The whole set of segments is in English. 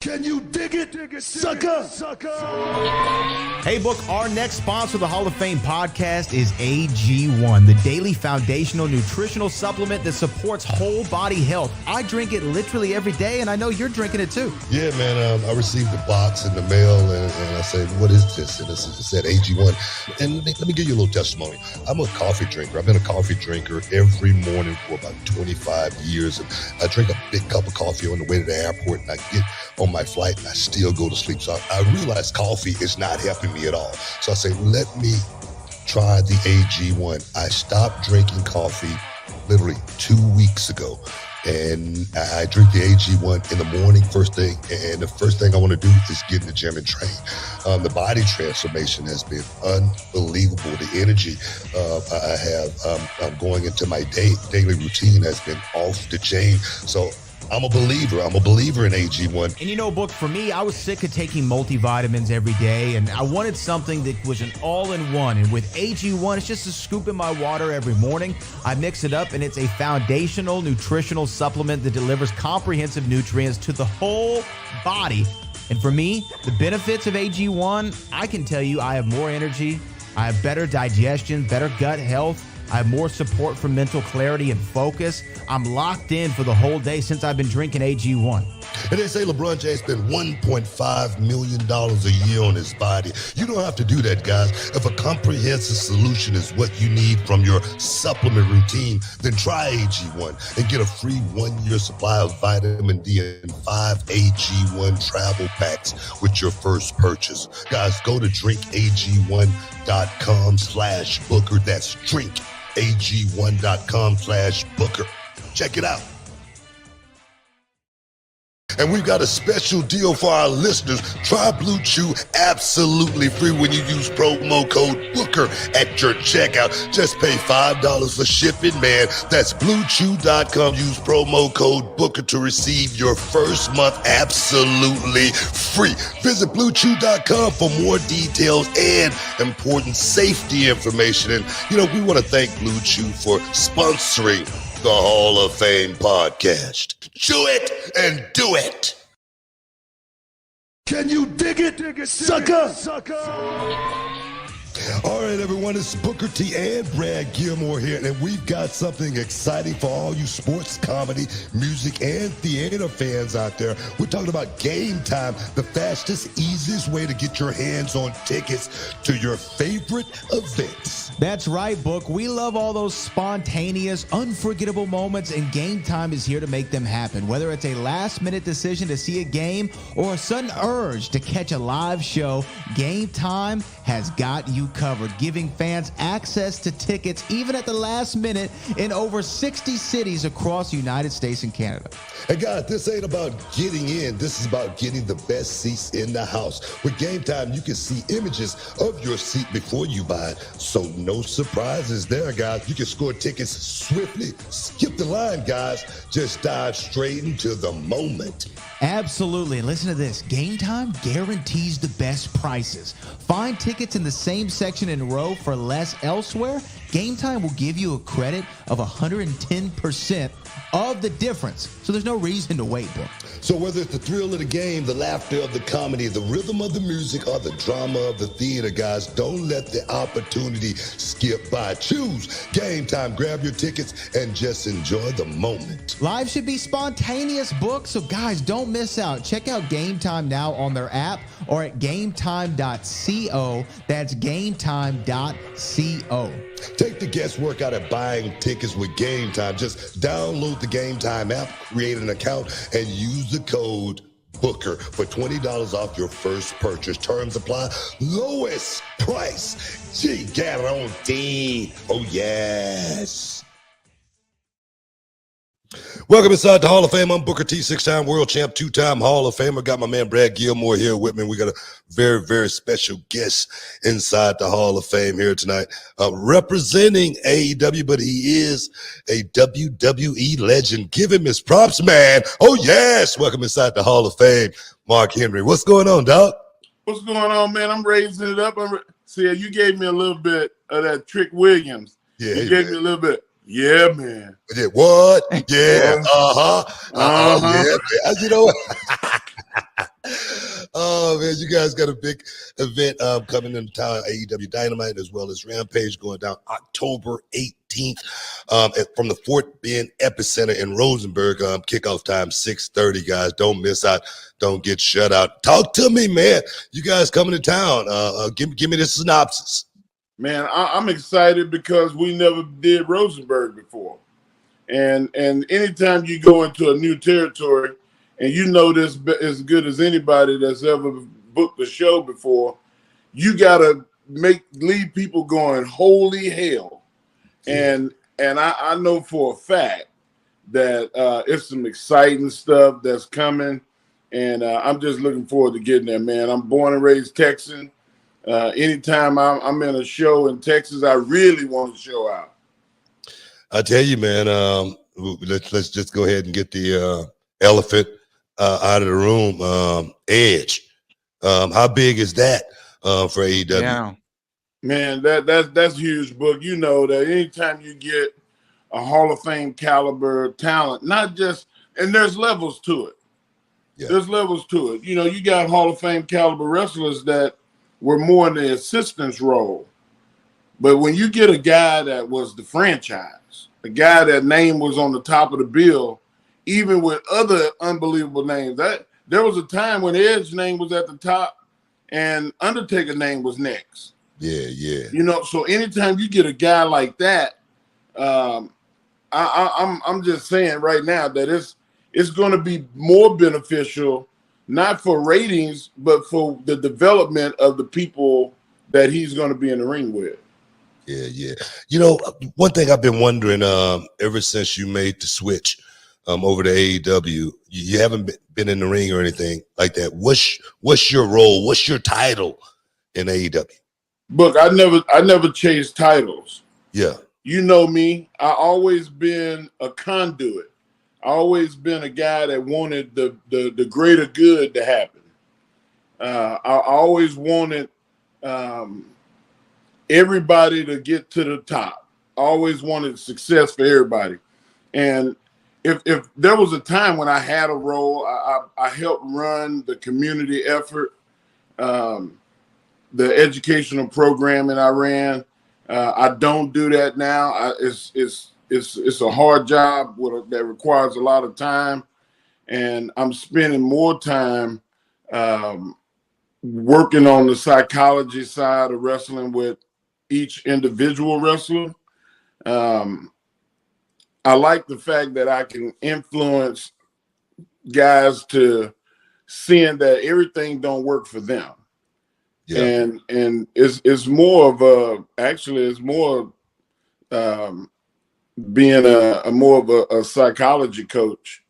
Can you dig it, sucker? Hey, Book, our next sponsor of the Hall of Fame podcast is AG1, the daily foundational nutritional supplement that supports whole body health. I drink it literally every day, and I know you're drinking it too. Yeah, man, I received the box in the mail, and I said, what is this? And it said AG1. And let me give you a little testimony. I'm a coffee drinker. I've been a coffee drinker every morning for about 25 years. And I drink a big cup of coffee on the way to the airport, and I get on my flight, and I still go to sleep. So I realized coffee is not helping me at all. So I say, let me try the AG1. I stopped drinking coffee literally 2 weeks ago. And I drink the AG1 in the morning, first thing. And the first thing I want to do is get in the gym and train. The body transformation has been unbelievable. The energy I have going into my daily routine has been off the chain. So I'm a believer. I'm a believer in AG1. And you know, Book, for me, I was sick of taking multivitamins every day, and I wanted something that was an all-in-one. And with AG1, it's just a scoop in my water every morning. I mix it up, and it's a foundational nutritional supplement that delivers comprehensive nutrients to the whole body. And for me, the benefits of AG1, I can tell you I have more energy, I have better digestion, better gut health, I have more support for mental clarity and focus. I'm locked in for the whole day since I've been drinking AG1. And they say LeBron James spent $1.5 million a year on his body. You don't have to do that, guys. If a comprehensive solution is what you need from your supplement routine, then try AG1 and get a free 1-year supply of vitamin D and 5 AG1 Travel Packs with your first purchase. Guys, go to drinkag1.com/Booker. That's drinkag1.com/Booker. Check it out. And we've got a special deal for our listeners. Try Blue Chew absolutely free when you use promo code Booker at your checkout. Just pay $5 for shipping, man. That's BlueChew.com. Use promo code Booker to receive your first month absolutely free. Visit BlueChew.com for more details and important safety information. And, you know, we want to thank Blue Chew for sponsoring the Hall of Fame podcast. Chew it and do it. Can you dig it, sucker? All right, everyone, it's Booker T and Brad Gilmore here, and we've got something exciting for all you sports, comedy, music, and theater fans out there. We're talking about Game Time, the fastest, easiest way to get your hands on tickets to your favorite events. That's right, Book. We love all those spontaneous, unforgettable moments, and Game Time is here to make them happen. Whether it's a last-minute decision to see a game or a sudden urge to catch a live show, Game Time has got you covered, giving fans access to tickets even at the last minute in over 60 cities across the United States and Canada. And guys, this ain't about getting in. This is about getting the best seats in the house. With Game Time, you can see images of your seat before you buy it, so no surprises there, guys. You can score tickets swiftly. Skip the line, guys. Just dive straight into the moment. Absolutely. And listen to this. Game Time guarantees the best prices. Find tickets in the same section in a row for less elsewhere. Game Time will give you a credit of 110% of the difference. So there's no reason to wait, Book. So whether it's the thrill of the game, the laughter of the comedy, the rhythm of the music, or the drama of the theater, guys, don't let the opportunity skip by. Choose Game Time. Grab your tickets and just enjoy the moment. Live should be spontaneous, Book. So guys, don't miss out. Check out Game Time now on their app or at gametime.co. That's gametime.co. Take the guesswork out of buying tickets with Game Time. Just download the Game Time app, create an account, and use the code Booker for $20 off your first purchase. Terms apply. Lowest price guaranteed. Oh, yes. Welcome inside the Hall of Fame. I'm Booker T, 6-time world champ, 2-time Hall of Famer. Got my man Brad Gilmore here with me. We got a very, very special guest inside the Hall of Fame here tonight, representing AEW, but he is a WWE legend. Give him his props, man. Oh, yes. Welcome inside the Hall of Fame, Mark Henry. What's going on, dog? What's going on, man? I'm raising it up. See, you gave me a little bit of that Trick Williams. Yeah, you gave me a little bit. Yeah, man. Yeah, what? Yeah, yeah, man. You know what? Oh man, you guys got a big event coming into town, AEW Dynamite, as well as Rampage going down October 18th from the Fort Bend Epicenter in Rosenberg. Kickoff time 6:30. Guys, don't miss out. Don't get shut out. Talk to me, man. You guys coming to town? Give me the synopsis. Man, I'm excited because we never did Rosenberg before, and anytime you go into a new territory. And you know this as good as anybody that's ever booked a show before, you gotta leave people going, holy hell. Yeah. And I know for a fact that it's some exciting stuff that's coming. And I'm just looking forward to getting there, man. I'm born and raised Texan. Anytime I'm in a show in Texas, I really want to show out. I tell you, man, let's just go ahead and get the elephant out of the room. Edge. How big is that for AEW? Yeah. Man, that's huge, Book. You know that anytime you get a Hall of Fame caliber talent, not just, and there's levels to it. Yeah. There's levels to it. You know, you got Hall of Fame caliber wrestlers that were more in the assistance role. But when you get a guy that was the franchise, a guy that name was on the top of the bill, even with other unbelievable names. There was a time when Edge's name was at the top and Undertaker's name was next. Yeah. You know, so anytime you get a guy like that, I'm just saying right now that it's going to be more beneficial, not for ratings, but for the development of the people that he's going to be in the ring with. Yeah. You know, one thing I've been wondering ever since you made the switch over to AEW, you haven't been in the ring or anything like that. What's your role? What's your title in AEW? Look, I never chased titles. Yeah. You know me. I always been a conduit. I always been a guy that wanted the greater good to happen. I always wanted everybody to get to the top. I always wanted success for everybody. And if there was a time when I had a role, I helped run the community effort, the educational programming I ran. I don't do that now. It's a hard job that requires a lot of time, and I'm spending more time working on the psychology side of wrestling with each individual wrestler. I like the fact that I can influence guys to seeing that everything don't work for them. Yeah. And it's more of being more of a psychology coach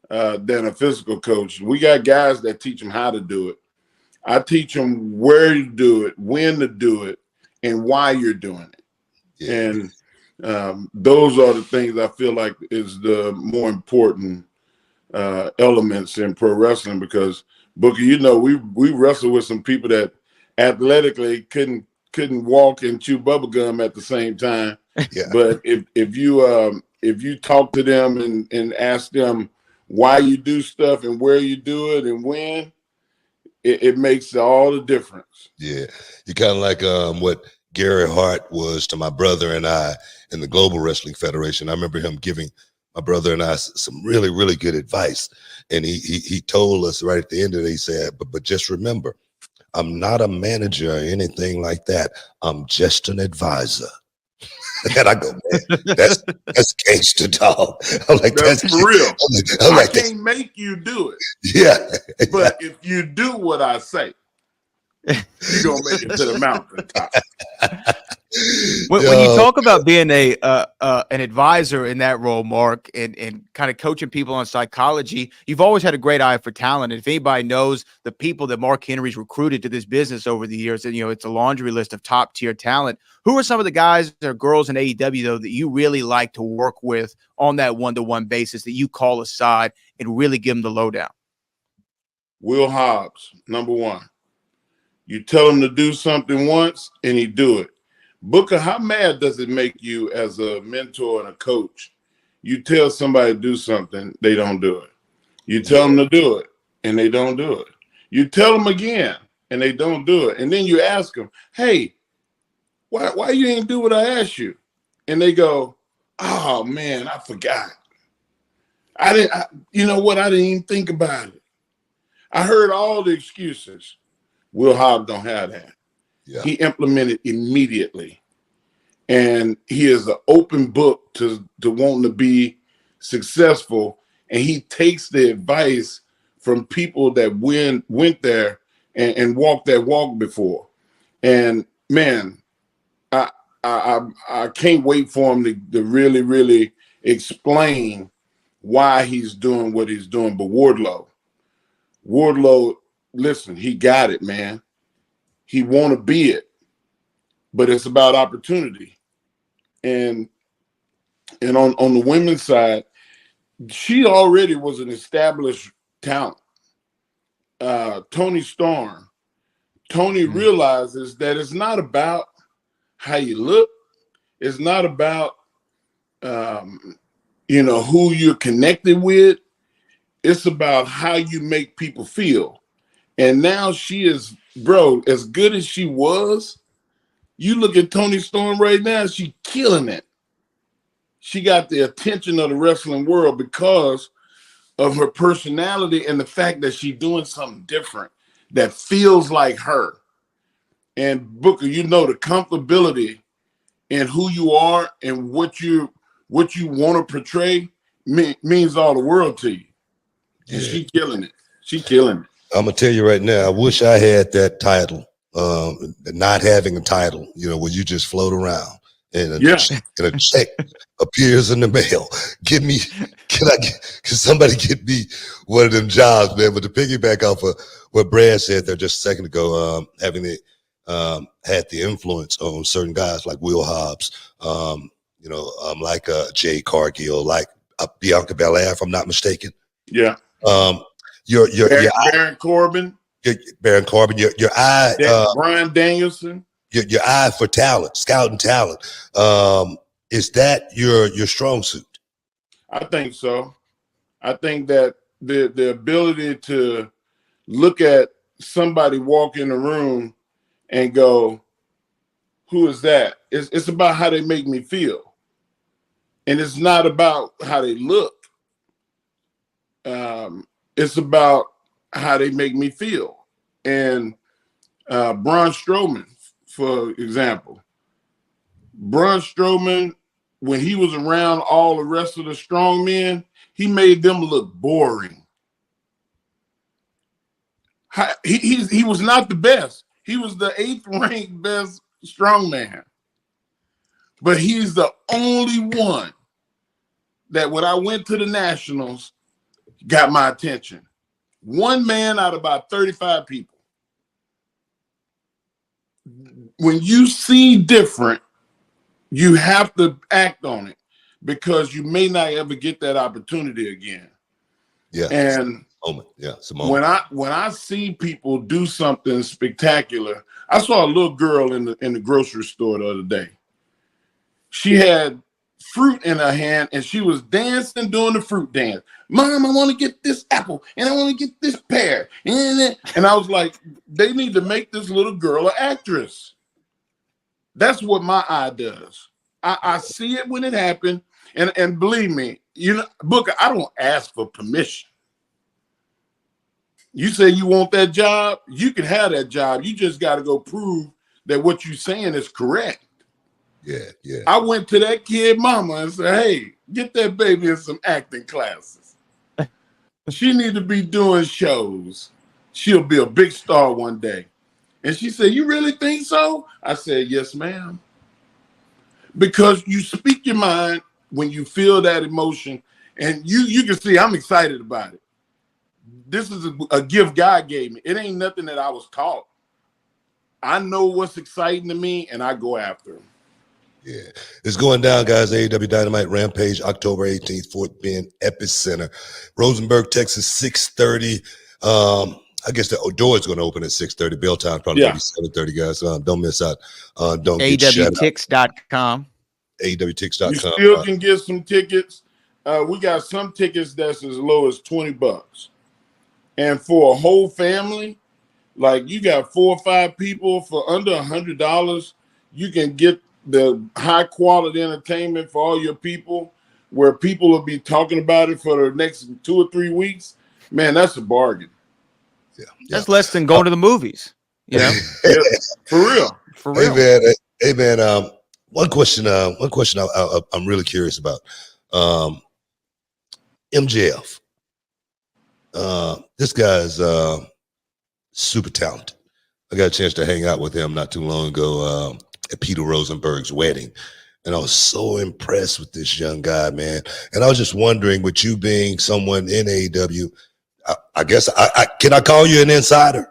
than a physical coach. We got guys that teach them how to do it. I teach them where to do it, when to do it, and why you're doing it. Yeah. And those are the things I feel like is the more important elements in pro wrestling, because Booker, you know, we wrestle with some people that athletically couldn't walk and chew bubble gum at the same time. Yeah. But if you talk to them and ask them why you do stuff and where you do it and when, it makes all the difference. Yeah, you kind of like what Gary Hart was to my brother and I in the Global Wrestling Federation. I remember him giving my brother and I some really, really good advice. And he told us right at the end of it, he said, but just remember, I'm not a manager or anything like that. I'm just an advisor. And I go, man, that's gangster dog. I'm like, that's for real. I'm like, I can't make you do it. Yeah. But if you do what I say, you're gonna make it to the mountaintop. When you talk about being an advisor in that role, Mark, and kind of coaching people on psychology, you've always had a great eye for talent. And if anybody knows the people that Mark Henry's recruited to this business over the years, and it's a laundry list of top tier talent. Who are some of the guys or girls in AEW though that you really like to work with on that one-to-one basis that you call aside and really give them the lowdown? Will Hobbs, number one. You tell him to do something once and he do it. Booker, how mad does it make you as a mentor and a coach? You tell somebody to do something, they don't do it. You tell them to do it, and they don't do it. You tell them again, and they don't do it. And then you ask them, hey, why you didn't do what I asked you? And they go, oh, man, I forgot. You know what? I didn't even think about it. I heard all the excuses. Will Hobbs don't have that. Yeah. He implemented immediately. And he is an open book to wanting to be successful. And he takes the advice from people that went there and walked that walk before. And man, I can't wait for him to really, really explain why he's doing what he's doing. But Wardlow, listen, he got it, man. He want to be it, but it's about opportunity. And on the women's side, she already was an established talent. Tony Storm. Tony realizes that it's not about how you look. It's not about who you're connected with. It's about how you make people feel. And now she is, bro, as good as she was, you look at Tony Storm right now, she's killing it. She got the attention of the wrestling world because of her personality and the fact that she's doing something different that feels like her. And Booker, the comfortability in who you are and what you want to portray means all the world to you. And she's killing it. She's killing it. I'm gonna tell you right now, I wish I had that title. Not having a title, where you just float around and a check appears in the mail. Can somebody get me one of them jobs, man? But to piggyback off of what Brad said there just a second ago, having had the influence on certain guys like Will Hobbs, like Jay Cargill, like Bianca Belair, if I'm not mistaken. Yeah. Your Baron Corbin. Baron Corbin, your eye, Bryan Danielson. Your eye for talent, scouting talent. Is that your strong suit? I think so. I think that the ability to look at somebody walk in the room and go, who is that? It's about how they make me feel. And it's not about how they look. It's about how they make me feel. And Braun Strowman, for example. Braun Strowman, when he was around all the rest of the strong men, he made them look boring. He was not the best. He was the 8th ranked best strongman. But he's the only one that when I went to the Nationals got my attention. One man out of about 35 people. When you see different, you have to act on it because you may not ever get that opportunity again. Yeah. And it's a moment. When I see people do something spectacular, I saw a little girl in the grocery store the other day. She had fruit in her hand and she was dancing, doing the fruit dance. Mom, I want to get this apple and I want to get this pear. And I was like, they need to make this little girl an actress. That's what my eye does. I see it when it happened. And believe me, Booker, I don't ask for permission. You say you want that job, you can have that job. You just got to go prove that what you're saying is correct. Yeah. I went to that kid mama and said, hey, get that baby in some acting classes. She need to be doing shows. She'll be a big star one day. And she said, you really think so? I said, yes, ma'am. Because you speak your mind when you feel that emotion. And you can see I'm excited about it. This is a gift God gave me. It ain't nothing that I was taught. I know what's exciting to me, and I go after them. Yeah, it's going down, guys. AEW Dynamite Rampage, October 18th, Fort Bend Epicenter, Rosenberg, Texas, 6:30. I guess the door is going to open at 6:30. Bell time probably going to be 7:30, guys. Don't miss out. Don't get AWTix.com. AWTix.com. You still can get some tickets. We got some tickets that's as low as $20. And for a whole family, like you got 4 or 5 people for under $100, you can get the high quality entertainment for all your people, where people will be talking about it for the next 2 or 3 weeks. Man, that's a bargain. Yeah, That's less than going to the movies. You know, Yeah, for real. for real. Hey man. One question I'm really curious about. MJF. This guy's super talented. I got a chance to hang out with him not too long ago at Peter Rosenberg's wedding. And I was so impressed with this young guy, man. And I was just wondering, with you being someone in AEW, I guess can I call you an insider?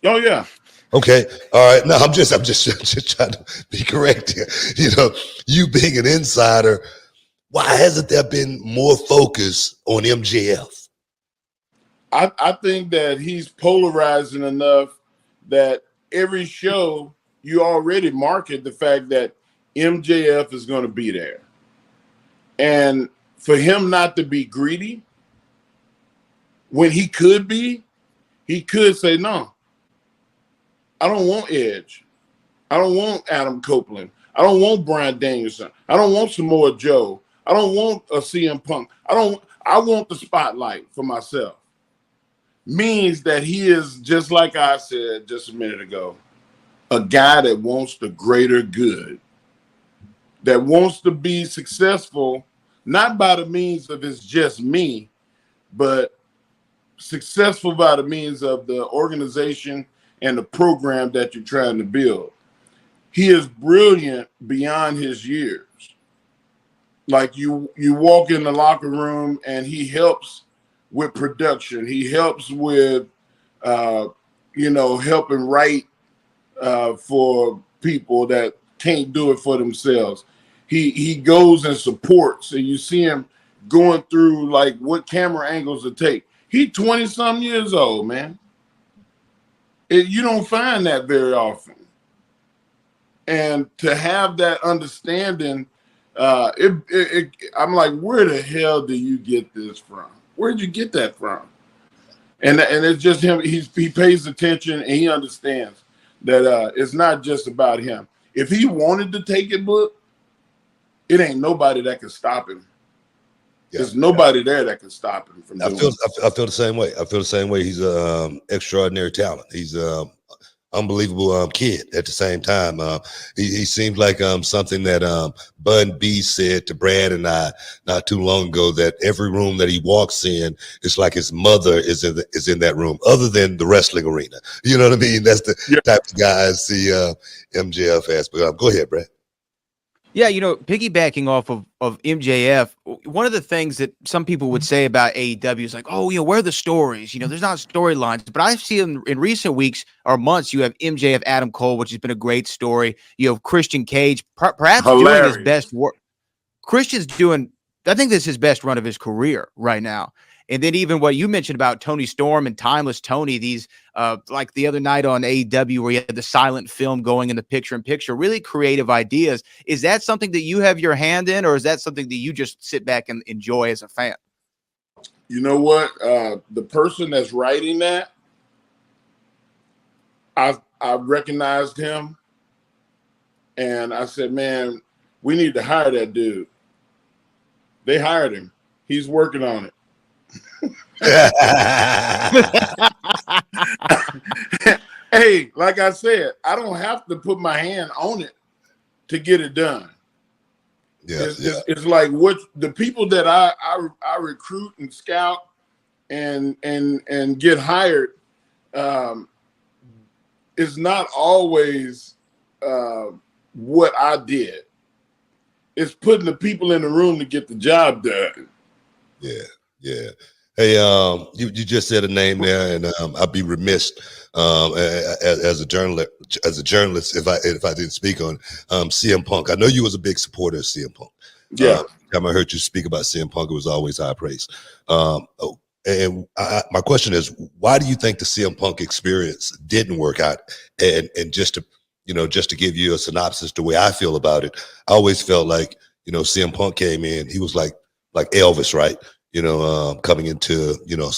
Oh yeah. Okay. All right. No, I'm just trying to be correct here. You know, you being an insider, why hasn't there been more focus on MJF? I think that he's polarizing enough that every show you already market the fact that MJF is going to be there. And for him not to be greedy when he could say, no, I don't want Edge. I don't want Adam Copeland. I don't want Bryan Danielson. I don't want Samoa Joe. I don't want a CM Punk. I want the spotlight for myself. Means that he is, just like I said just a minute ago, a guy that wants the greater good, that wants to be successful, not by the means of it's just me, but successful by the means of the organization and the program that you're trying to build. He is brilliant beyond his years. Like you walk in the locker room and he helps with production. He helps with, helping write for people that can't do it for themselves. He goes and supports, and you see him going through like what camera angles to take. He 20-some years old, man. You don't find that very often. And to have that understanding, I'm like, where the hell do you get this from? Where'd you get that from? And it's just him. He pays attention and he understands that it's not just about him. If he wanted to take it, book, it ain't nobody that can stop him. There's nobody there that can stop him from doing it. I feel the same way. I feel the same way. He's an extraordinary talent. He's unbelievable kid at the same time. He seems like something that Bun B said to Brad and I not too long ago, that every room that he walks in, it's like his mother is in that room, other than the wrestling arena. You know what I mean? That's the type of guy I see MJF as. But go ahead, Brad. Yeah, piggybacking off of MJF, one of the things that some people would say about AEW is like, oh, where are the stories? There's not storylines. But I've seen in recent weeks or months, you have MJF, Adam Cole, which has been a great story. You have Christian Cage, perhaps doing his best work. Christian's doing, I think this is his best run of his career right now. And then even what you mentioned about Tony Storm and Timeless Tony, these like the other night on AEW where you had the silent film going in the picture-in-picture, really creative ideas. Is that something that you have your hand in, or is that something that you just sit back and enjoy as a fan? You know what? The person that's writing that, I recognized him, and I said, man, we need to hire that dude. They hired him. He's working on it. Hey, like I said, I don't have to put my hand on it to get it done. It's like what the people that I recruit and scout and get hired is not always what I did. It's putting the people in the room to get the job done. Yeah. Hey, you just said a name there, and I'd be remiss as a journalist if I didn't speak on CM Punk. I know you was a big supporter of CM Punk. Yeah. Time I heard you speak about CM Punk, it was always high praise. And my question is, why do you think the CM Punk experience didn't work out? And just to give you a synopsis, the way I feel about it, I always felt like CM Punk came in, he was like Elvis, right? coming into,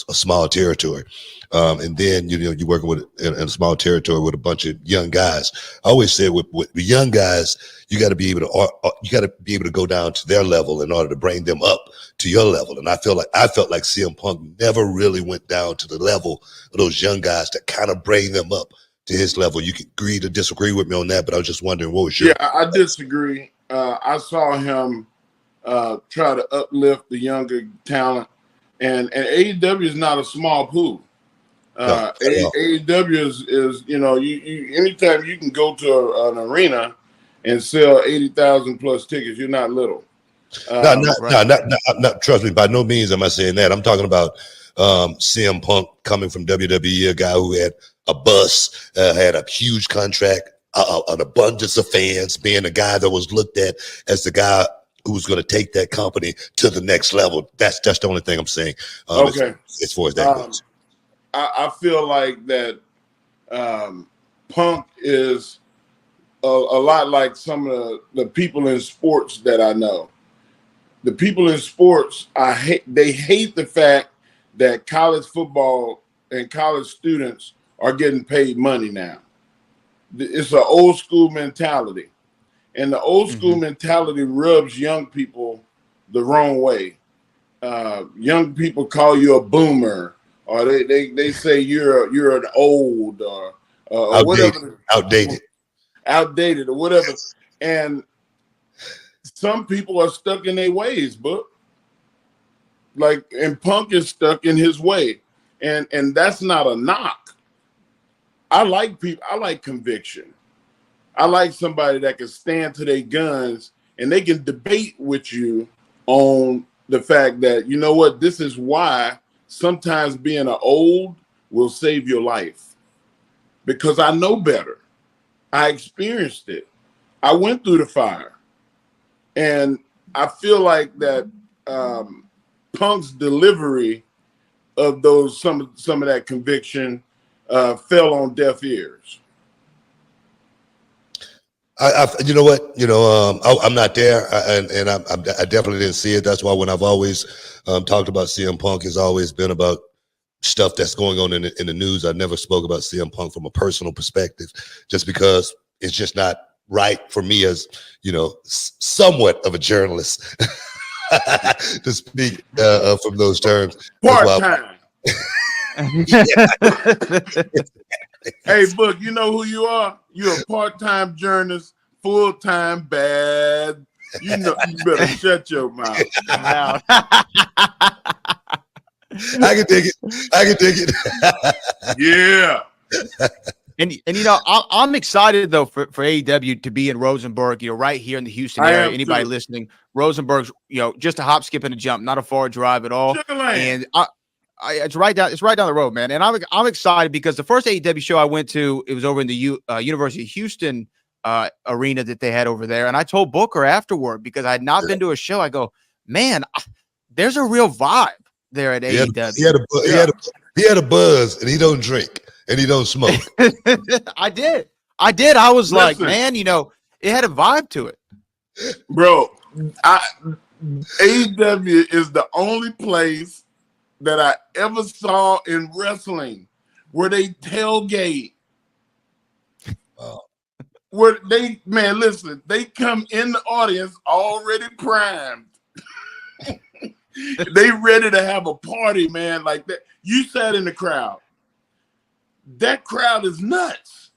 a small territory. And then, you're working with in a small territory with a bunch of young guys. I always say with the young guys, you got to be able to go down to their level in order to bring them up to your level. And I felt like CM Punk never really went down to the level of those young guys to kind of bring them up to his level. You can agree to disagree with me on that, but I was just wondering what was your. Yeah, I disagree. I saw him try to uplift the younger talent, and AEW is not a small pool. AEW is you anytime you can go to an arena and sell 80,000 plus tickets, you're not little. Not trust me, by no means am I saying that. I'm talking about CM Punk coming from WWE, a guy who had a bus, had a huge contract, an abundance of fans, being a guy that was looked at as the guy who was going to take that company to the next level. That's the only thing I'm saying. Okay. As far as that goes. I feel like that Punk is a lot like some of the people in sports that I know. The people in sports, they hate the fact that college football and college students are getting paid money now. It's an old school mentality. And the old school mentality rubs young people the wrong way. Young people call you a boomer, or they say you're an old or outdated or whatever. And some people are stuck in their ways, but and Punk is stuck in his way, and that's not a knock. I like people. I like conviction. I like somebody that can stand to their guns and they can debate with you on the fact that, you know what, this is why sometimes being an old will save your life. Because I know better. I experienced it. I went through the fire. And I feel like that Punk's delivery of some of that conviction fell on deaf ears. You know what? I'm not there, and I definitely didn't see it. That's why when I've always talked about CM Punk, has always been about stuff that's going on in the news. I never spoke about CM Punk from a personal perspective, just because it's just not right for me as somewhat of a journalist to speak from those terms. Part time. Hey, Book, you know who you are? You're a part-time journalist, full-time bad. You better shut your mouth. I can dig it. Yeah. And I'm excited though for AEW to be in Rosenberg, right here in the Houston area. Anybody listening, Rosenberg's, just a hop, skip, and a jump, not a far drive at all. And it's right down the road, man. And I'm excited because the first AEW show I went to, it was over in the University of Houston arena that they had over there. And I told Booker afterward, because I had not been to a show, I go, man, there's a real vibe there at AEW. He had a buzz, and he don't drink and he don't smoke. I did. I was like, man, it had a vibe to it. Bro, AEW is the only place that I ever saw in wrestling where they tailgate. Where they come in the audience already primed. They ready to have a party, man, like that. You sat in the crowd. That crowd is nuts.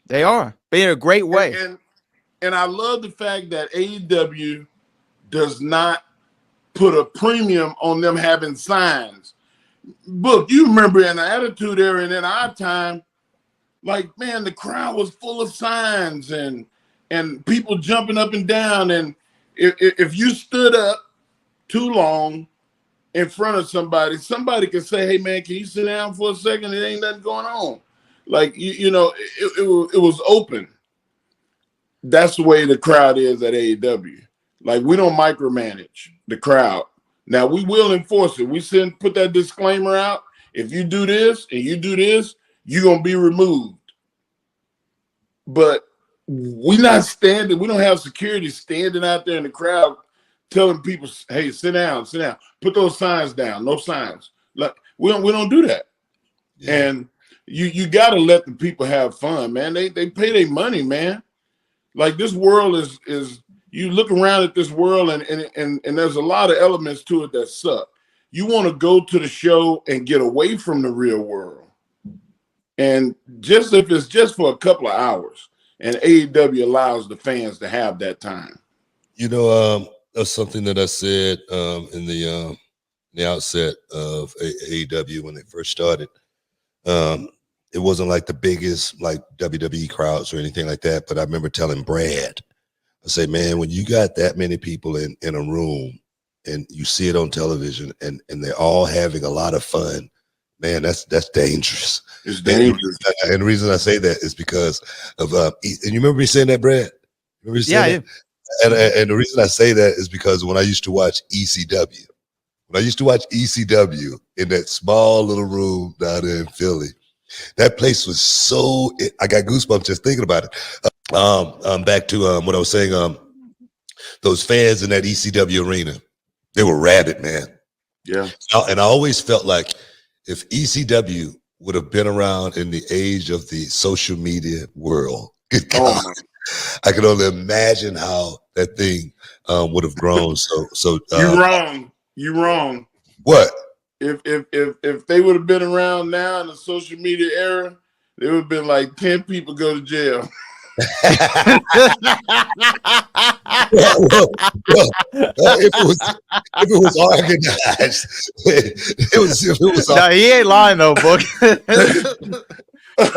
They are. But in a great way. And I love the fact that AEW does not put a premium on them having signs. Book, you remember in the Attitude Era and in our time, man, the crowd was full of signs and people jumping up and down. And if you stood up too long in front of somebody could say, hey, man, can you sit down for a second? There ain't nothing going on. It was open. That's the way the crowd is at AEW. We don't micromanage the crowd. Now, we will enforce it. We put that disclaimer out. If you do this and you do this, you're going to be removed. But we don't have security standing out there in the crowd telling people, hey, sit down, put those signs down, no signs. Like we don't do that. Yeah. And you got to let the people have fun, man. They pay their money, man. Like this world is you look around at this world and there's a lot of elements to it that suck. You want to go to the show and get away from the real world. And just if it's just for a couple of hours, and AEW allows the fans to have that time. You know, that's something that I said in the outset of AEW when they first started. It wasn't like the biggest like WWE crowds or anything like that, but I remember telling Brad, I say, man, when you got that many people in a room and you see it on television and they're all having a lot of fun, man, that's dangerous. It's dangerous. And the reason I say that is because of and you remember me saying that, Brad? Remember yeah, I do. And the reason I say that is because when I used to watch ECW, in that small little room down there in Philly, that place was so, I got goosebumps just thinking about it. Back to what I was saying, those fans in that ECW arena, they were rabid, man. Yeah. And I always felt like if ECW would have been around in the age of the social media world, good God, I could only imagine how that thing would have grown. So you're wrong. What? If they would have been around now in the social media era, there would have been like 10 people go to jail. If it was organized, it was. No, he ain't lying though, book. They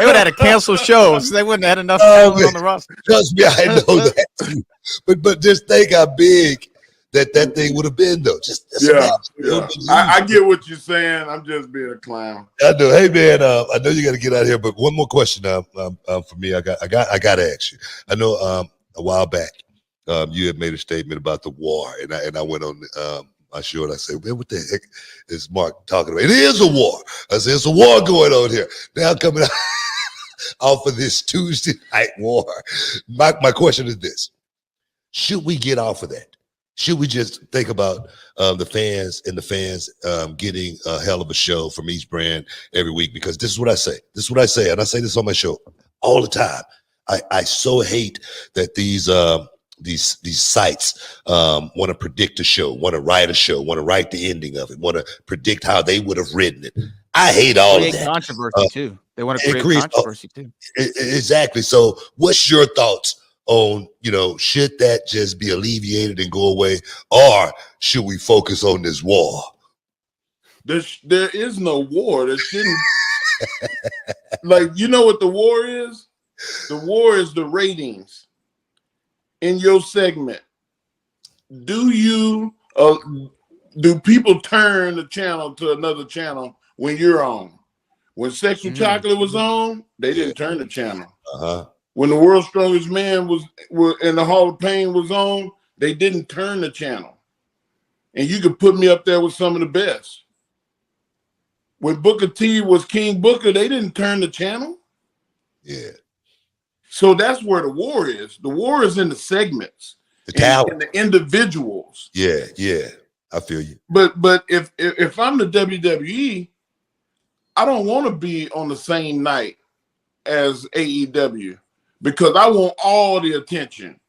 would have had to cancel shows. They wouldn't have had enough talent on the roster. Trust me, I know that too. But just think how big that thing would have been, though. I get what you're saying. I'm just being a clown. I know. Hey, man, I know you got to get out of here, but one more question for me. I got to ask you. I know a while back you had made a statement about the war, and I went on my show and I said, man, what the heck is Mark talking about? It is a war. I said, it's a war going on here. Now coming out off of this Tuesday night war. My question is this. Should we get off of that? Should we just think about the fans getting a hell of a show from each brand every week? Because this is what I say. And I say this on my show all the time. I so hate that these sites want to predict a show, want to write a show, want to write the ending of it, want to predict how they would have written it. I hate all of that. Controversy too. They want to create controversy too. Exactly. So what's your thoughts on, should that just be alleviated and go away, or should we focus on this war? There is no war. There shouldn't. Like, you know what the war is? The war is the ratings in your segment. Do people turn the channel to another channel when you're on? When Sexual Chocolate was on, they didn't turn the channel. When the World's Strongest Man was in the Hall of Pain was on, they didn't turn the channel. And you could put me up there with some of the best. When Booker T was King Booker, they didn't turn the channel. Yeah. So that's where the war is. The war is in the segments, the talent, and the individuals. Yeah, I feel you. But if I'm the WWE, I don't want to be on the same night as AEW because I want all the attention.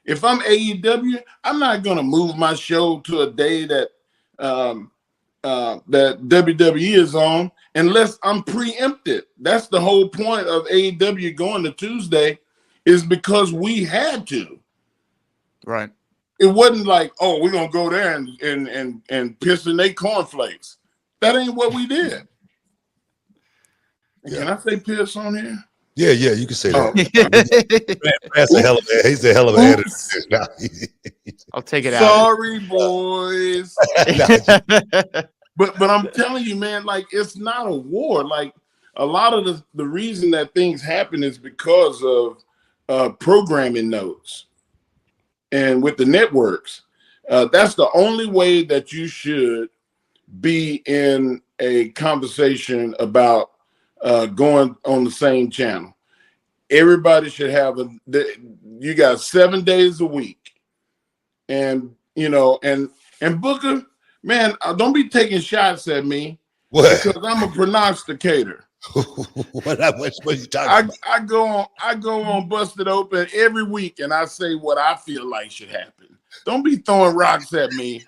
If I'm AEW, I'm not going to move my show to a day that that WWE is on unless I'm preempted. That's the whole point of AEW going to Tuesday, is because we had to. Right. It wasn't like, oh, we're gonna go there and piss in their cornflakes. That ain't what we did. Yeah. Can I say piss on here? Yeah, you can say that. He's a hell of an editor. I'll take it out. Sorry, boys. But I'm telling you, man, like, it's not a war. Like, a lot of the reason that things happen is because of programming notes. And with the networks, that's the only way that you should be in a conversation about going on the same channel. Everybody should have you got 7 days a week. And and Booker, man, don't be taking shots at me. What? Because I'm a prognosticator. what are you talking about? I go on Busted Open every week, and I say what I feel like should happen. Don't be throwing rocks at me.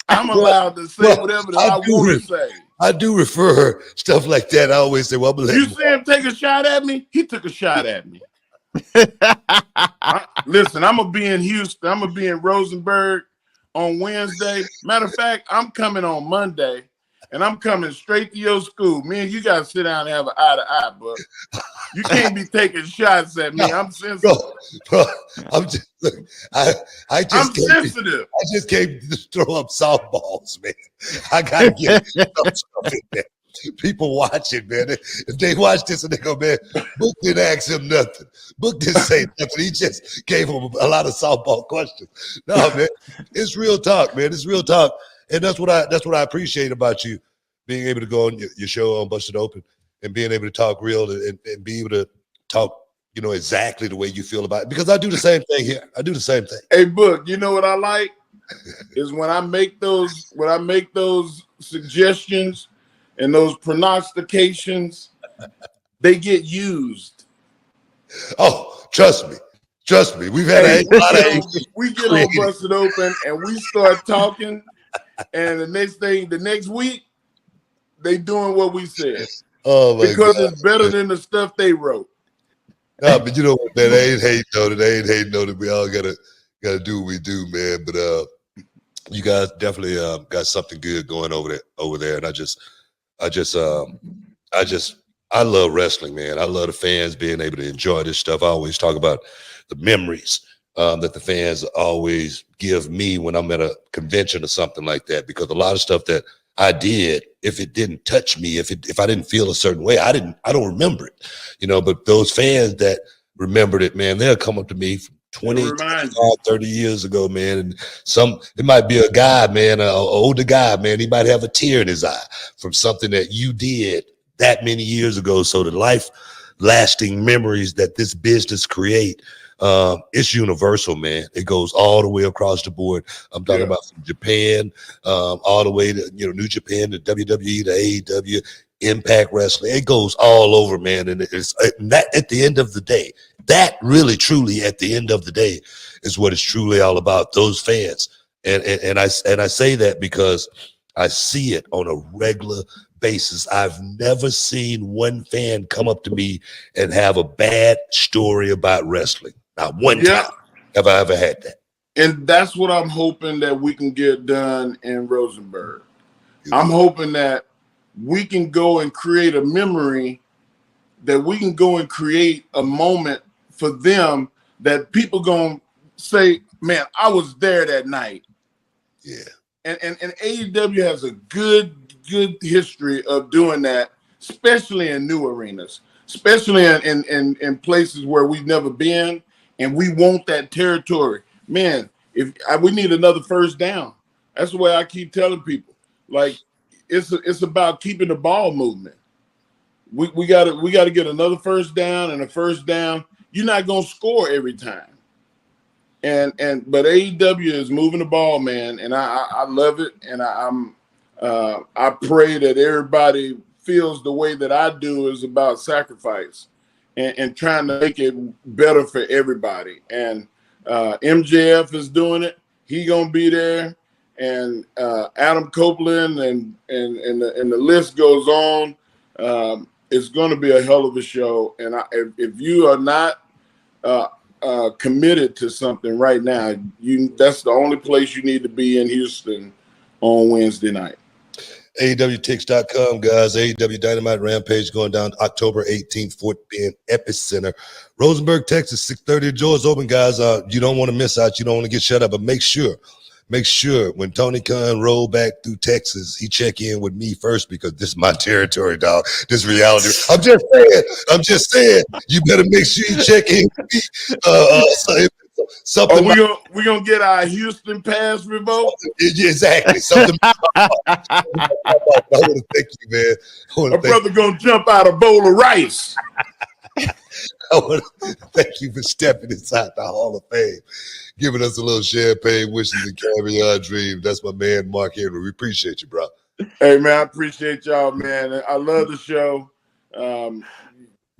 I'm allowed to say whatever I want to say. I do refer stuff like that. I always say, well, you see him take a shot at me? He took a shot at me. Listen, I'm going to be in Houston. I'm going to be in Rosenberg on Wednesday. Matter of fact, I'm coming on Monday. And I'm coming straight to your school. Man, you got to sit down and have an eye-to-eye, but you can't be taking shots at me. I'm sensitive. Bro, I'm sensitive. I just can't throw up softballs, man. I got to get some stuff in there. People watching, man. If they watch this and they go, man, Book didn't ask him nothing. Book didn't say nothing. He just gave him a lot of softball questions. No, man. It's real talk, man. It's real talk. And that's what I appreciate about you, being able to go on your show on Busted Open and being able to talk real and be able to talk, exactly the way you feel about it. Because I do the same thing here. I do the same thing. Hey, Book, you know what I like is when I make those suggestions and those prognostications, they get used. Oh, trust me. Trust me. We've had a lot of we get on Busted Open and we start talking. And the next week, they doing what we said. Oh my because God. It's better than the stuff they wrote. No, but you know what, man? They ain't hating on it. They ain't hating on it. We all gotta do what we do, man. But you guys definitely got something good going over there. And I love wrestling, man. I love the fans being able to enjoy this stuff. I always talk about the memories that the fans always give me when I'm at a convention or something like that, because a lot of stuff that I did, if it didn't touch me, if I didn't feel a certain way, I don't remember it, but those fans that remembered it, man, they'll come up to me from 20, 25, 30 years ago, man. And it might be a guy, man, an older guy, man. He might have a tear in his eye from something that you did that many years ago. So the life lasting memories that this business create, it's universal, man. It goes all the way across the board. I'm talking about from Japan, all the way to New Japan, to WWE, to AEW, Impact Wrestling. It goes all over, man. And it's that at the end of the day, that really truly at the end of the day is what it's truly all about. Those fans, and I say that because I see it on a regular basis. I've never seen one fan come up to me and have a bad story about wrestling. Not one time have I ever had that. And that's what I'm hoping that we can get done in Rosenberg. I'm hoping that we can go and create a memory, that we can go and create a moment for them that people going to say, man, I was there that night. Yeah. And AEW has a good history of doing that, especially in new arenas, especially in places where we've never been, and we want that territory. Man, we need another first down. That's the way I keep telling people. Like, it's about keeping the ball moving. We gotta get another first down and a first down. You're not gonna score every time. But AEW is moving the ball, man, and I love it, and I pray that everybody feels the way that I do is about sacrifice and trying to make it better for everybody. And MJF is doing it. He gonna be there, and Adam Copeland and the list goes on. It's going to be a hell of a show. And if you are not committed to something right now, that's the only place you need to be in Houston on Wednesday night. AEWTix.com, guys. AEW Dynamite Rampage going down October 18th, Fort Bend Epicenter. Rosenberg, Texas, 6:30. Doors open, guys. You don't want to miss out. You don't want to get shut up. But make sure when Tony Khan roll back through Texas, he check in with me first, because this is my territory, dog. This reality. I'm just saying. You better make sure you check in with me. Something. We gonna get our Houston pass revoked? Exactly. Something. I want to thank you, man. My brother gonna jump out a bowl of rice. I want to thank you for stepping inside the Hall of Fame, giving us a little champagne, wishes, and caviar dream. That's my man, Mark Henry. We appreciate you, bro. Hey, man, I appreciate y'all, man. I love the show.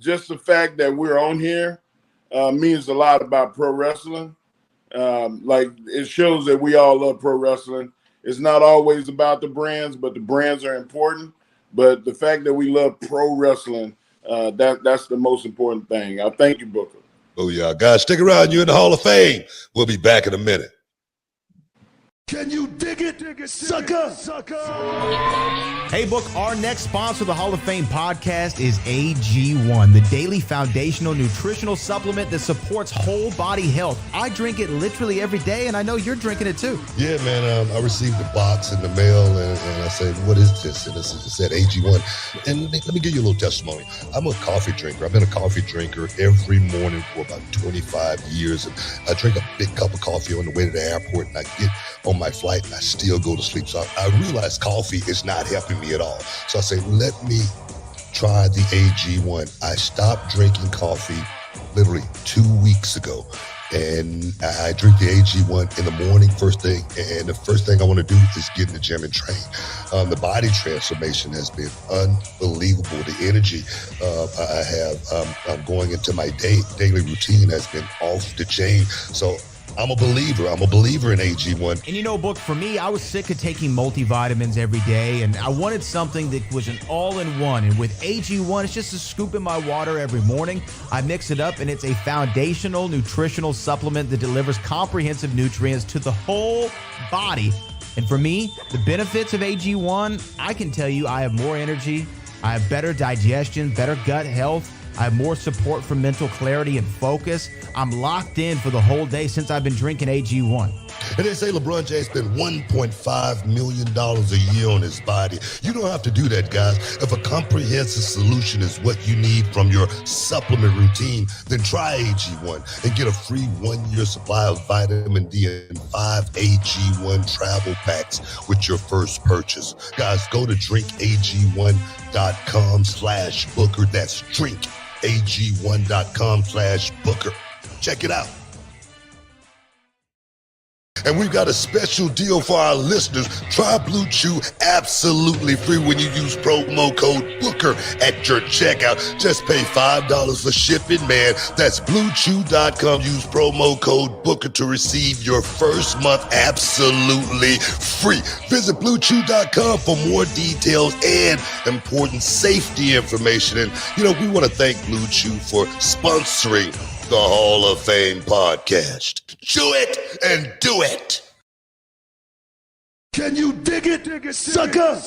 Just the fact that we're on here means a lot about pro wrestling. Like, it shows that we all love pro wrestling. It's not always about the brands, but the brands are important. But the fact that we love pro wrestling, that's the most important thing. I thank you, Booker. Oh, yeah. Guys, stick around. You're in the Hall of Fame. We'll be back in a minute. Can you dig it, sucker? Hey, Book, our next sponsor of the Hall of Fame podcast is AG1, the daily foundational nutritional supplement that supports whole body health. I drink it literally every day, and I know you're drinking it too. Yeah, man. I received a box in the mail, and I said, what is this? And it said AG1. And let me give you a little testimony. I'm a coffee drinker. I've been a coffee drinker every morning for about 25 years. And I drink a big cup of coffee on the way to the airport, and I get on my flight and I still go to sleep. So I realized coffee is not helping me at all. So I say, let me try the AG1. I stopped drinking coffee literally 2 weeks ago. And I drink the AG1 in the morning, first thing. And the first thing I want to do is get in the gym and train. The body transformation has been unbelievable. The energy I have going into my daily routine has been off the chain. So I'm a believer. I'm a believer in AG1. And you know, Book, for me, I was sick of taking multivitamins every day, and I wanted something that was an all-in-one. And with AG1, it's just a scoop in my water every morning. I mix it up, and it's a foundational nutritional supplement that delivers comprehensive nutrients to the whole body. And for me, the benefits of AG1, I can tell you I have more energy, I have better digestion, better gut health, I have more support for mental clarity and focus. I'm locked in for the whole day since I've been drinking AG1. And they say LeBron James spent $1.5 million a year on his body. You don't have to do that, guys. If a comprehensive solution is what you need from your supplement routine, then try AG1 and get a free 1-year supply of vitamin D and 5 AG1 Travel Packs with your first purchase. Guys, go to drinkag1.com/Booker. That's drinkag1.com/Booker. Check it out. And we've got a special deal for our listeners. Try Blue Chew absolutely free when you use promo code Booker at your checkout. Just pay $5 for shipping, man. That's BlueChew.com. Use promo code Booker to receive your first month absolutely free. Visit BlueChew.com for more details and important safety information. And, you know, we want to thank Blue Chew for sponsoring the Hall of Fame podcast. Chew it and do it. Can you dig it, sucker?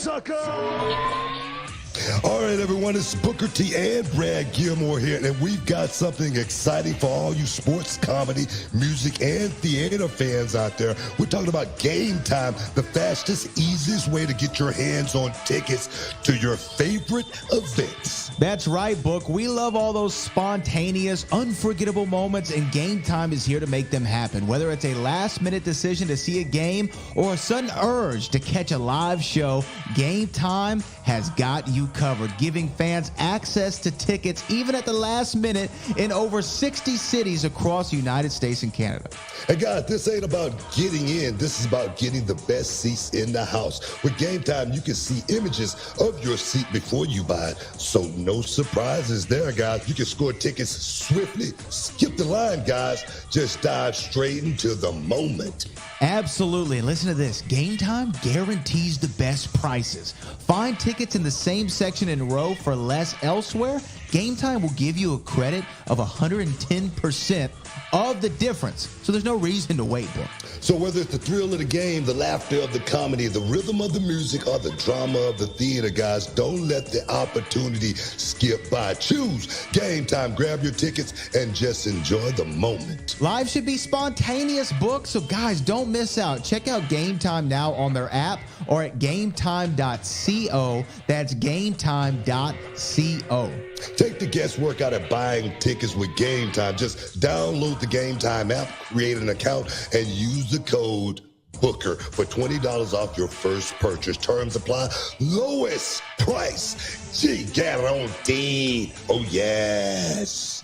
All right, everyone, it's Booker T and Brad Gilmore here, and we've got something exciting for all you sports, comedy, music, and theater fans out there. We're talking about Game Time, the fastest, easiest way to get your hands on tickets to your favorite events. That's right, Book. We love all those spontaneous, unforgettable moments, and Game Time is here to make them happen. Whether it's a last-minute decision to see a game or a sudden urge to catch a live show, Game Time has got you covered, giving fans access to tickets even at the last minute in over 60 cities across the United States and Canada. And guys, this ain't about getting in. This is about getting the best seats in the house. With Game Time, you can see images of your seat before you buy it. So no surprises there, guys. You can score tickets swiftly. Skip the line, guys. Just dive straight into the moment. Absolutely. And listen to this. Game Time guarantees the best prices. Find tickets in the same section and row for less elsewhere. Game Time will give you a credit of 110% of the difference. So there's no reason to wait, bro. So whether it's the thrill of the game, the laughter of the comedy, the rhythm of the music, or the drama of the theater, guys, don't let the opportunity skip by. Choose Game Time. Grab your tickets and just enjoy the moment. Live should be spontaneous, Book. So guys, don't miss out. Check out Game Time now on their app or at gametime.co. That's gametime.co. Take the guesswork out of buying tickets with Game Time. Just download the Game Time app, create an account, and use the code Booker for $20 off your first purchase. Terms apply. Lowest price guaranteed. Oh, yes.